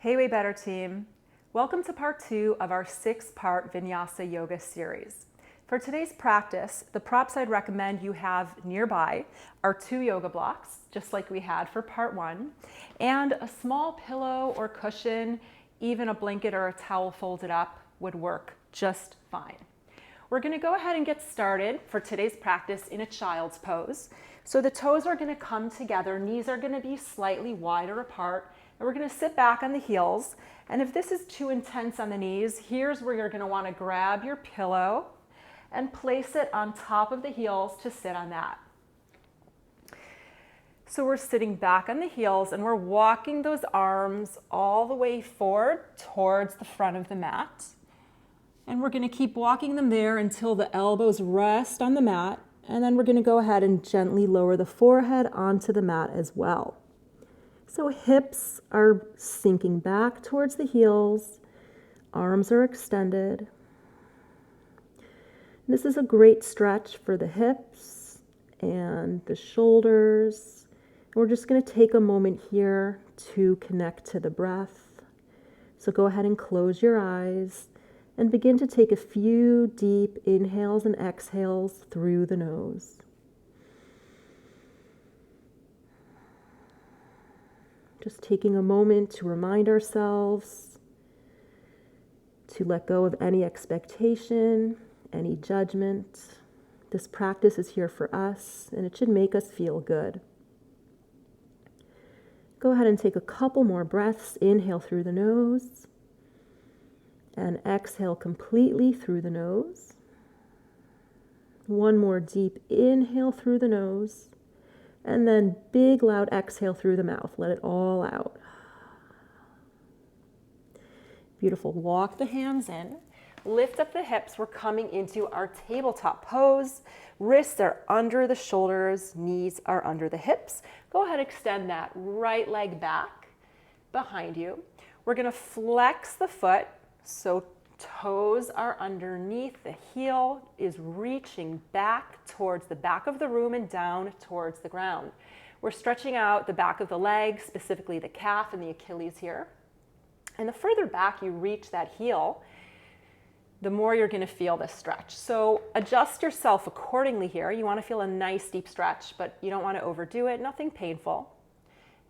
Hey, Way Better team. Welcome to part 2 of our 6-part Vinyasa Yoga series. For today's practice, the props I'd recommend you have nearby are 2 yoga blocks, just like we had for part 1, and a small pillow or cushion, even a blanket or a towel folded up would work just fine. We're going to go ahead and get started for today's practice in a child's pose. So the toes are going to come together, knees are going to be slightly wider apart, and we're going to sit back on the heels. And if this is too intense on the knees, here's where you're going to want to grab your pillow and place it on top of the heels to sit on that. So we're sitting back on the heels and we're walking those arms all the way forward towards the front of the mat. And we're going to keep walking them there until the elbows rest on the mat. And then we're going to go ahead and gently lower the forehead onto the mat as well. So hips are sinking back towards the heels. Arms are extended. This is a great stretch for the hips and the shoulders. We're just going to take a moment here to connect to the breath. So go ahead and close your eyes and begin to take a few deep inhales and exhales through the nose. Just taking a moment to remind ourselves to let go of any expectation, any judgment. This practice is here for us, and it should make us feel good. Go ahead and take a couple more breaths. Inhale through the nose, and exhale completely through the nose. One more deep inhale through the nose. And then big, loud exhale through the mouth. Let it all out. Beautiful. Walk the hands in. Lift up the hips. We're coming into our tabletop pose. Wrists are under the shoulders. Knees are under the hips. Go ahead and extend that right leg back behind you. We're going to flex the foot. So toes are underneath. The heel is reaching back towards the back of the room and down towards the ground. We're stretching out the back of the leg, specifically the calf and the Achilles here. And the further back you reach that heel, the more you're going to feel this stretch. So adjust yourself accordingly here. You want to feel a nice deep stretch, but you don't want to overdo it. Nothing painful.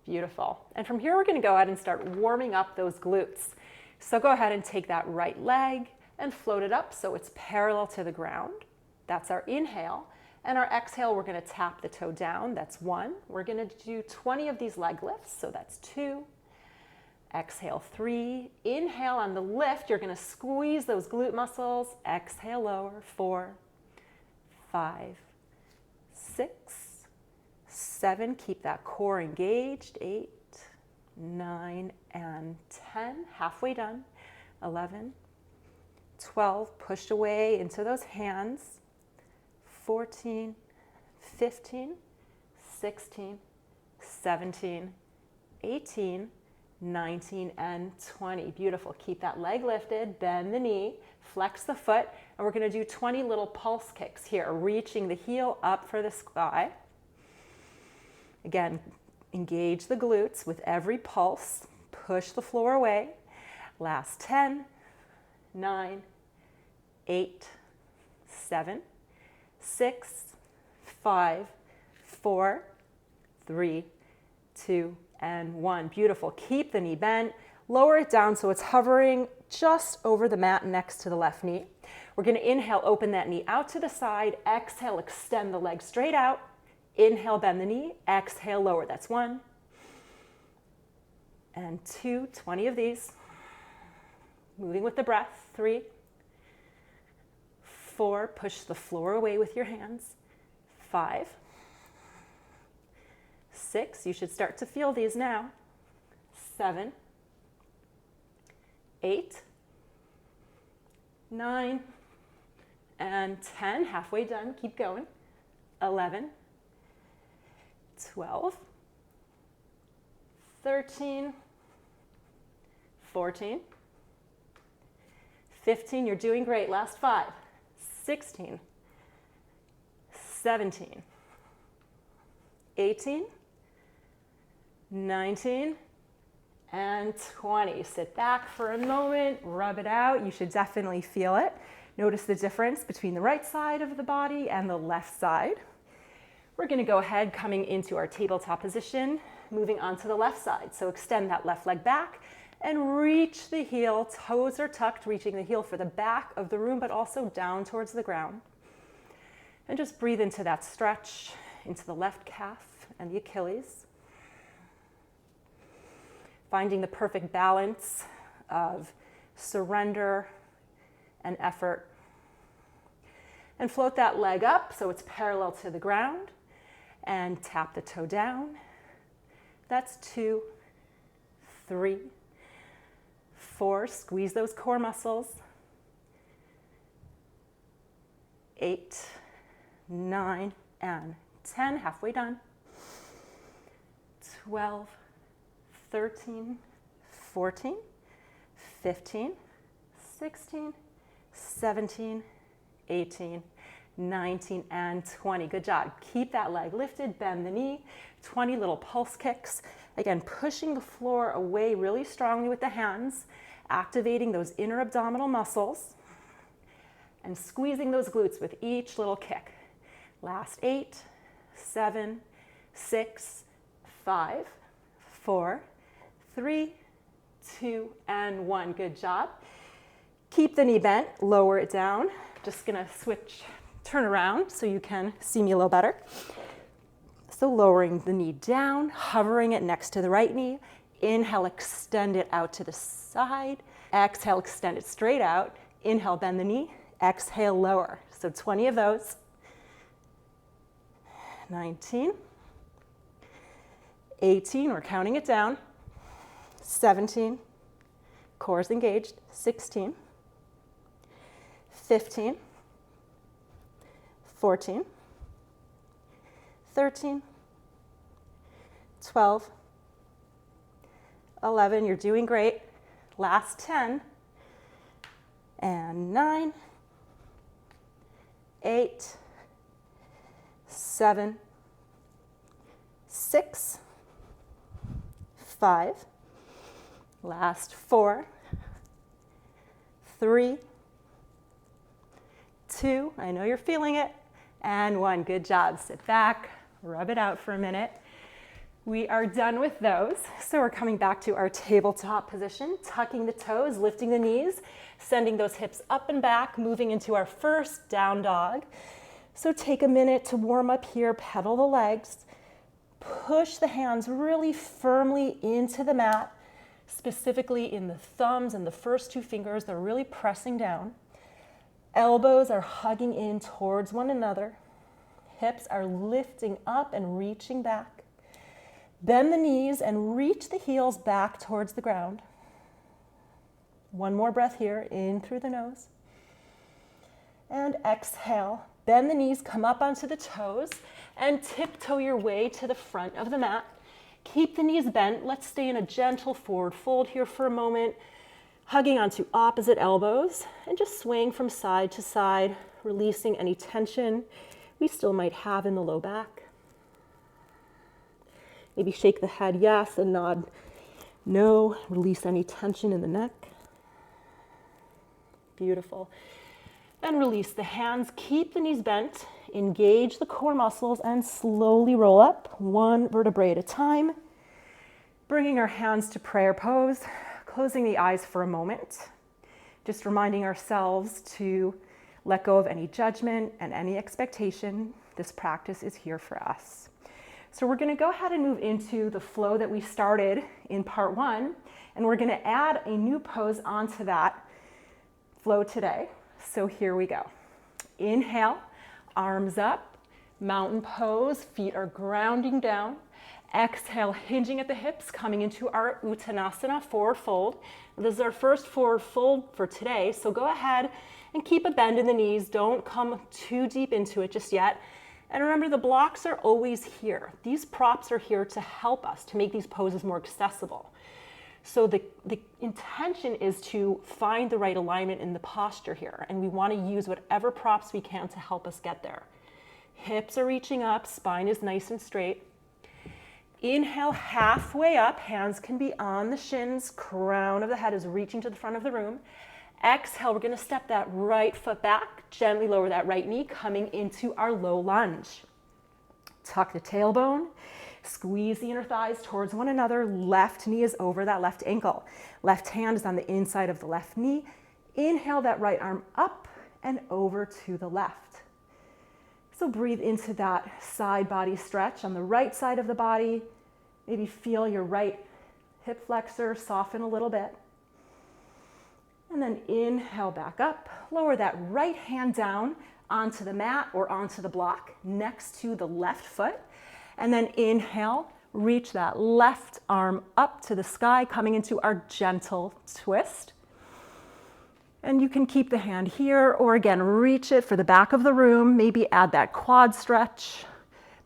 Beautiful. And from here, we're going to go ahead and start warming up those glutes. So go ahead and take that right leg and float it up so it's parallel to the ground. That's our inhale. And our exhale, we're going to tap the toe down. That's 1. We're going to do 20 of these leg lifts. So that's 2. Exhale, 3. Inhale on the lift. You're going to squeeze those glute muscles. Exhale, lower. 4, 5, 6, 7. Keep that core engaged. 8, 9, and 10, halfway done. 11, 12, push away into those hands. 14, 15, 16, 17, 18, 19, and 20. Beautiful. Keep that leg lifted, bend the knee, flex the foot, and we're going to do 20 little pulse kicks here, reaching the heel up for the sky. Again, engage the glutes with every pulse. Push the floor away. Last 10, 9, 8, 7, 6, 5, 4, 3, 2, and 1. Beautiful. Keep the knee bent. Lower it down so it's hovering just over the mat next to the left knee. We're going to inhale, open that knee out to the side. Exhale, extend the leg straight out. Inhale, bend the knee. Exhale, lower. That's 1. And 2, 20 of these. Moving with the breath. 3, 4, push the floor away with your hands. 5, 6, you should start to feel these now. 7, 8, 9, and 10, halfway done. Keep going. 11, 12, 13, 14, 15, you're doing great. Last 5, 16, 17, 18, 19, and 20. Sit back for a moment, rub it out. You should definitely feel it. Notice the difference between the right side of the body and the left side. We're going to go ahead, coming into our tabletop position, moving on to the left side. So extend that left leg back and reach the heel. Toes are tucked, reaching the heel for the back of the room, but also down towards the ground. And just breathe into that stretch, into the left calf and the Achilles. Finding the perfect balance of surrender and effort. And float that leg up so it's parallel to the ground and tap the toe down. That's 2, 3, 4. Squeeze those core muscles. 8, 9, and 10. Halfway done. 12, 13, 14, 15, 16, 17, 18, 19, and 20. Good job. Keep that leg lifted, bend the knee, 20 little pulse kicks. Again, pushing the floor away really strongly with the hands, activating those inner abdominal muscles, and squeezing those glutes with each little kick. Last 8, 7, 6, 5, 4, 3, 2, and 1. Good job. Keep the knee bent, lower it down. Just gonna turn around so you can see me a little better. So lowering the knee down, hovering it next to the right knee. Inhale, extend it out to the side. Exhale, extend it straight out. Inhale, bend the knee. Exhale, lower. So 20 of those. 19. 18, we're counting it down. 17, core's engaged. 16, 15, 14, 13, 12, 11, you're doing great. Last 10, and 9, 8, 7, 6, 5, last 4, 3, 2, I know you're feeling it, and 1. Good job. Sit back, rub it out for a minute. We are done with those. So we're coming back to our tabletop position, tucking the toes, lifting the knees, sending those hips up and back, moving into our first down dog. So take a minute to warm up here, pedal the legs, push the hands really firmly into the mat, specifically in the thumbs and the first 2 fingers. They're really pressing down. Elbows are hugging in towards one another. Hips are lifting up and reaching back. Bend the knees and reach the heels back towards the ground. One more breath here, in through the nose. And exhale. Bend the knees, come up onto the toes, and tiptoe your way to the front of the mat. Keep the knees bent. Let's stay in a gentle forward fold here for a moment, hugging onto opposite elbows and just swaying from side to side, releasing any tension we still might have in the low back. Maybe shake the head yes and nod no. Release any tension in the neck. Beautiful. And release the hands. Keep the knees bent. Engage the core muscles and slowly roll up, 1 vertebrae at a time. Bringing our hands to prayer pose, closing the eyes for a moment. Just reminding ourselves to let go of any judgment and any expectation. This practice is here for us. So we're going to go ahead and move into the flow that we started in part 1, and we're going to add a new pose onto that flow today. So here we go. Inhale, arms up, mountain pose, feet are grounding down. Exhale, hinging at the hips, coming into our Uttanasana, forward fold. This is our first forward fold for today, so go ahead and keep a bend in the knees. Don't come too deep into it just yet. And remember, the blocks are always here. These props are here to help us, to make these poses more accessible. So the intention is to find the right alignment in the posture here, and we want to use whatever props we can to help us get there. Hips are reaching up, spine is nice and straight. Inhale, halfway up. Hands can be on the shins. Crown of the head is reaching to the front of the room. Exhale, we're going to step that right foot back. Gently lower that right knee, coming into our low lunge. Tuck the tailbone. Squeeze the inner thighs towards one another. Left knee is over that left ankle. Left hand is on the inside of the left knee. Inhale that right arm up and over to the left. So breathe into that side body stretch on the right side of the body. Maybe feel your right hip flexor soften a little bit. And then inhale back up. Lower that right hand down onto the mat or onto the block next to the left foot. And then inhale, reach that left arm up to the sky, coming into our gentle twist. And you can keep the hand here, or again, reach it for the back of the room. Maybe add that quad stretch,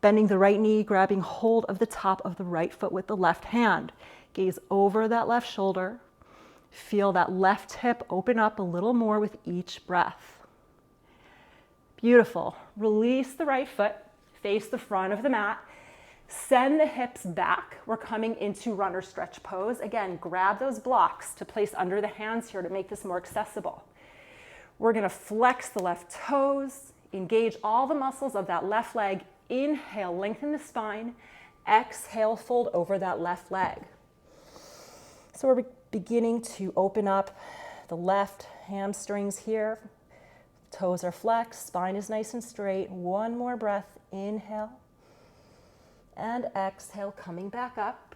bending the right knee, grabbing hold of the top of the right foot with the left hand. Gaze over that left shoulder. Feel that left hip open up a little more with each breath. Beautiful. Release the right foot, face the front of the mat. Send the hips back. We're coming into runner stretch pose. Again, grab those blocks to place under the hands here to make this more accessible. We're going to flex the left toes, engage all the muscles of that left leg. Inhale, lengthen the spine. Exhale, fold over that left leg. So we're beginning to open up the left hamstrings here. Toes are flexed, spine is nice and straight. One more breath. Inhale. And exhale, coming back up.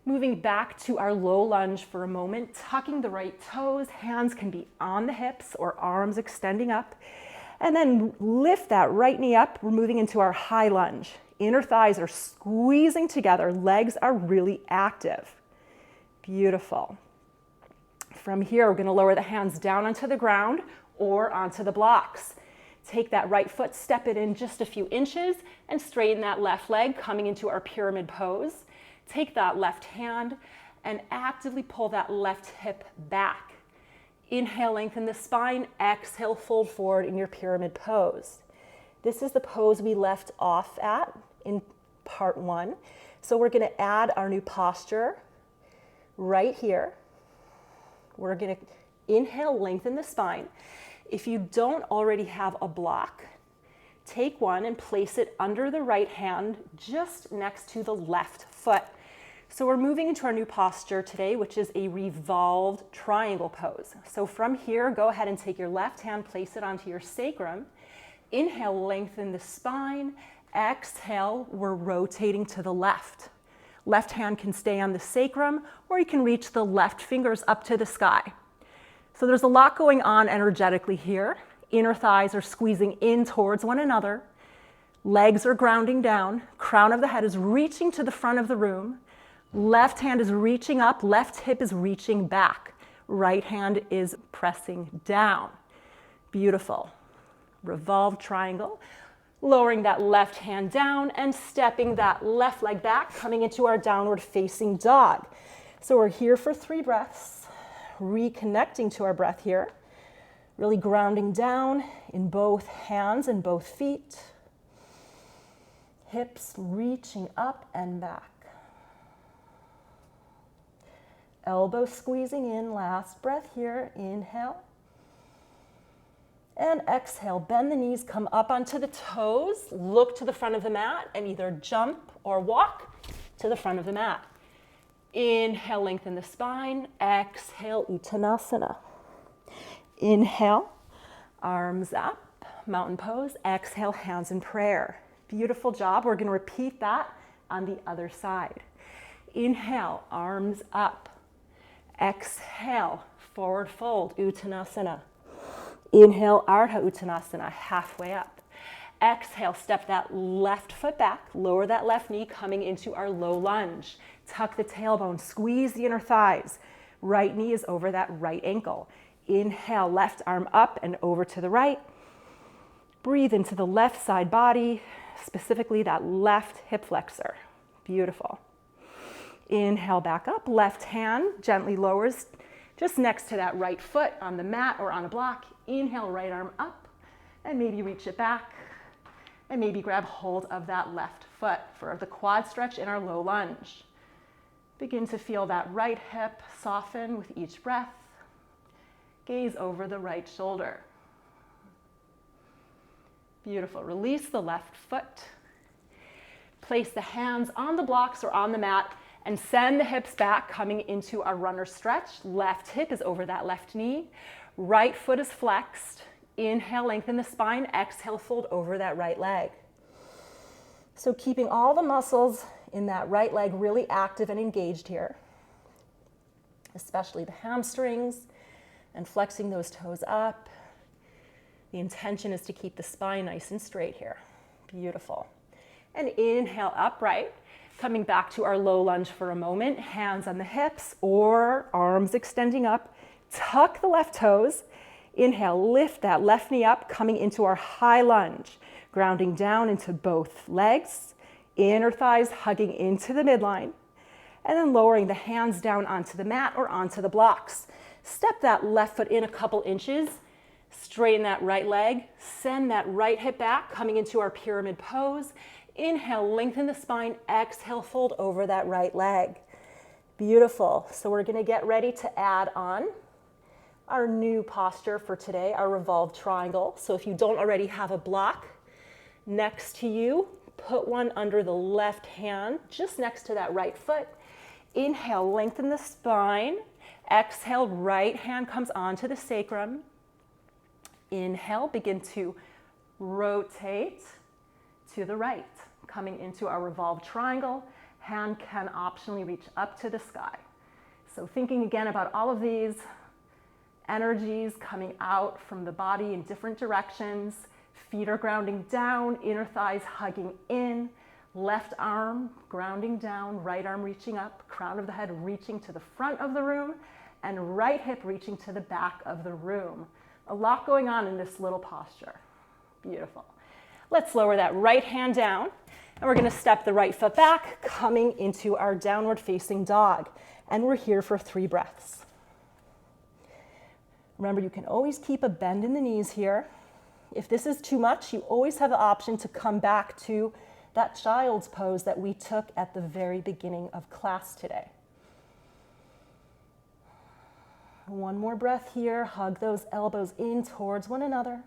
Moving back to our low lunge for a moment, tucking the right toes. Hands can be on the hips or arms extending up. And then lift that right knee up. We're moving into our high lunge. Inner thighs are squeezing together. Legs are really active. Beautiful. From here, we're going to lower the hands down onto the ground or onto the blocks. Take that right foot, step it in just a few inches, and straighten that left leg, coming into our pyramid pose. Take that left hand and actively pull that left hip back. Inhale, lengthen the spine. Exhale, fold forward in your pyramid pose. This is the pose we left off at in part 1. So we're going to add our new posture right here. We're going to inhale, lengthen the spine. If you don't already have a block, take one and place it under the right hand just next to the left foot. So we're moving into our new posture today, which is a revolved triangle pose. So from here, go ahead and take your left hand, place it onto your sacrum. Inhale, lengthen the spine. Exhale, we're rotating to the left. Left hand can stay on the sacrum, or you can reach the left fingers up to the sky. So there's a lot going on energetically here. Inner thighs are squeezing in towards one another. Legs are grounding down. Crown of the head is reaching to the front of the room. Left hand is reaching up. Left hip is reaching back. Right hand is pressing down. Beautiful. Revolved triangle. Lowering that left hand down and stepping that left leg back, coming into our downward facing dog. So we're here for 3 breaths. Reconnecting to our breath here, really grounding down in both hands and both feet, hips reaching up and back, elbows squeezing in. Last breath here. Inhale and exhale. Bend the knees, come up onto the toes, look to the front of the mat, and either jump or walk to the front of the mat. Inhale, lengthen the spine. Exhale, Uttanasana. Inhale, arms up, mountain pose. Exhale, hands in prayer. Beautiful job. We're going to repeat that on the other side. Inhale, arms up. Exhale, forward fold, Uttanasana. Inhale, Ardha Uttanasana, halfway up. Exhale, step that left foot back, lower that left knee, coming into our low lunge. Tuck the tailbone, squeeze the inner thighs. Right knee is over that right ankle. Inhale, left arm up and over to the right. Breathe into the left side body, specifically that left hip flexor. Beautiful. Inhale, back up. Left hand gently lowers just next to that right foot on the mat or on a block. Inhale, right arm up, and maybe reach it back, and maybe grab hold of that left foot for the quad stretch in our low lunge. Begin to feel that right hip soften with each breath. Gaze over the right shoulder. Beautiful. Release the left foot. Place the hands on the blocks or on the mat and send the hips back, coming into our runner stretch. Left hip is over that left knee. Right foot is flexed. Inhale, lengthen the spine. Exhale, fold over that right leg. So keeping all the muscles in that right leg really active and engaged here, especially the hamstrings, and flexing those toes up. The intention is to keep the spine nice and straight here. Beautiful. And inhale, upright. Coming back to our low lunge for a moment. Hands on the hips or arms extending up. Tuck the left toes. Inhale, lift that left knee up, coming into our high lunge. Grounding down into both legs. Inner thighs hugging into the midline. And then lowering the hands down onto the mat or onto the blocks. Step that left foot in a couple inches. Straighten that right leg. Send that right hip back, coming into our pyramid pose. Inhale, lengthen the spine. Exhale, fold over that right leg. Beautiful. So we're going to get ready to add on our new posture for today, our revolved triangle. So if you don't already have a block next to you, put one under the left hand, just next to that right foot. Inhale, lengthen the spine. Exhale, right hand comes onto the sacrum. Inhale, begin to rotate to the right, coming into our revolved triangle. Hand can optionally reach up to the sky. So thinking again about all of these energies coming out from the body in different directions. Feet are grounding down, inner thighs hugging in, left arm grounding down, right arm reaching up, crown of the head reaching to the front of the room, and right hip reaching to the back of the room. A lot going on in this little posture. Beautiful. Let's lower that right hand down, and we're going to step the right foot back, coming into our downward facing dog. And we're here for 3 breaths. Remember, you can always keep a bend in the knees here. If this is too much, you always have the option to come back to that child's pose that we took at the very beginning of class today. One more breath here. Hug those elbows in towards one another.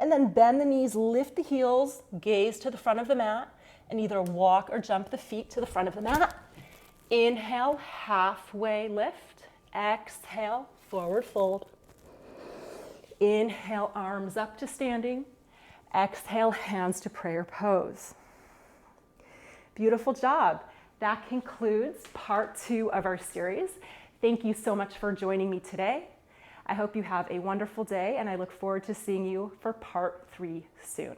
And then bend the knees, lift the heels, gaze to the front of the mat, and either walk or jump the feet to the front of the mat. Inhale, halfway lift. Exhale, forward fold. Inhale, arms up to standing. Exhale, hands to prayer pose. Beautiful job. That concludes part 2 of our series. Thank you so much for joining me today. I hope you have a wonderful day, and I look forward to seeing you for part 3 soon.